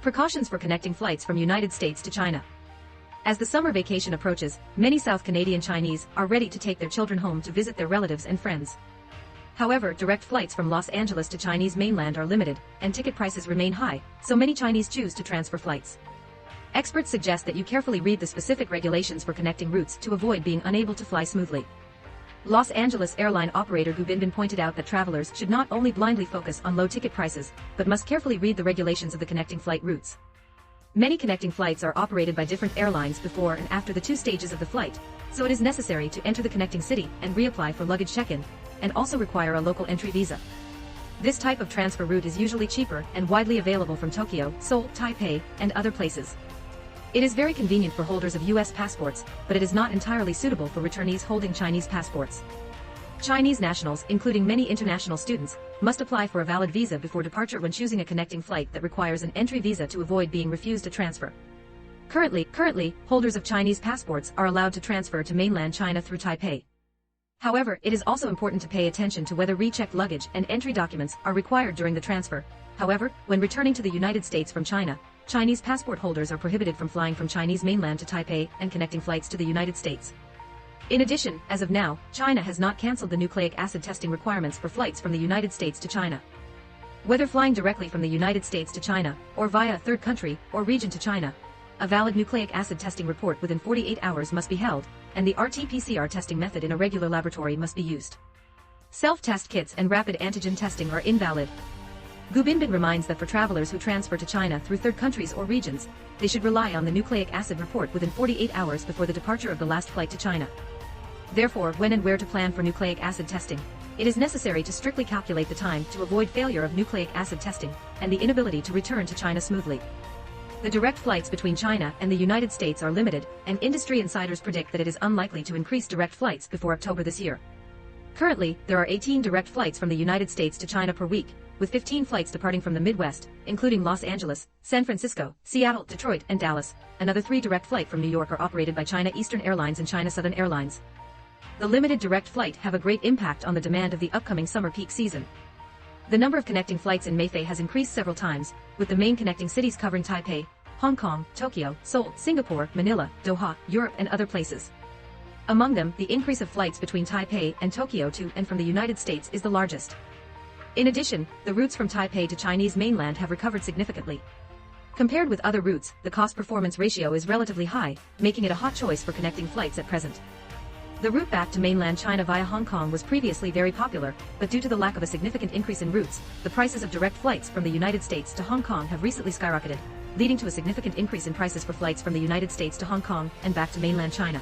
Precautions for connecting flights from United States to China. As the summer vacation approaches, many South Canadian Chinese are ready to take their children home to visit their relatives and friends. However, direct flights from Los Angeles to Chinese mainland are limited, and ticket prices remain high, so many Chinese choose to transfer flights. Experts suggest that you carefully read the specific regulations for connecting routes to avoid being unable to fly smoothly. Los Angeles airline operator Gu Binbin pointed out that travelers should not only blindly focus on low ticket prices, but must carefully read the regulations of the connecting flight routes. Many connecting flights are operated by different airlines before and after the two stages of the flight, so it is necessary to enter the connecting city and reapply for luggage check-in, and also require a local entry visa. This type of transfer route is usually cheaper and widely available from Tokyo, Seoul, Taipei, and other places. It is very convenient for holders of U.S. passports, but it is not entirely suitable for returnees holding Chinese passports. Chinese nationals, including many international students, must apply for a valid visa before departure when choosing a connecting flight that requires an entry visa to avoid being refused a transfer. Currently, holders of Chinese passports are allowed to transfer to mainland China through Taipei. However, it is also important to pay attention to whether rechecked luggage and entry documents are required during the transfer. However, when returning to the United States from China, Chinese passport holders are prohibited from flying from Chinese mainland to Taipei and connecting flights to the United States. In addition, as of now, China has not canceled the nucleic acid testing requirements for flights from the United States to China. Whether flying directly from the United States to China, or via a third country or region to China, a valid nucleic acid testing report within 48 hours must be held, and the RT-PCR testing method in a regular laboratory must be used. Self-test kits and rapid antigen testing are invalid. Gu Binbin reminds that for travelers who transfer to China through third countries or regions, they should rely on the nucleic acid report within 48 hours before the departure of the last flight to China. Therefore, when and where to plan for nucleic acid testing, it is necessary to strictly calculate the time to avoid failure of nucleic acid testing and the inability to return to China smoothly. The direct flights between China and the United States are limited, and industry insiders predict that it is unlikely to increase direct flights before October this year. Currently, there are 18 direct flights from the United States to China per week, with 15 flights departing from the Midwest, including Los Angeles, San Francisco, Seattle, Detroit, and Dallas. Another 3 direct flights from New York are operated by China Eastern Airlines and China Southern Airlines. The limited direct flight have a great impact on the demand of the upcoming summer peak season. The number of connecting flights in Mayfair has increased several times, with the main connecting cities covering Taipei, Hong Kong, Tokyo, Seoul, Singapore, Manila, Doha, Europe, and other places. Among them, the increase of flights between Taipei and Tokyo to and from the United States is the largest. In addition, the routes from Taipei to Chinese mainland have recovered significantly. Compared with other routes, the cost-performance ratio is relatively high, making it a hot choice for connecting flights at present. The route back to mainland China via Hong Kong was previously very popular, but due to the lack of a significant increase in routes, the prices of direct flights from the United States to Hong Kong have recently skyrocketed, leading to a significant increase in prices for flights from the United States to Hong Kong and back to mainland China.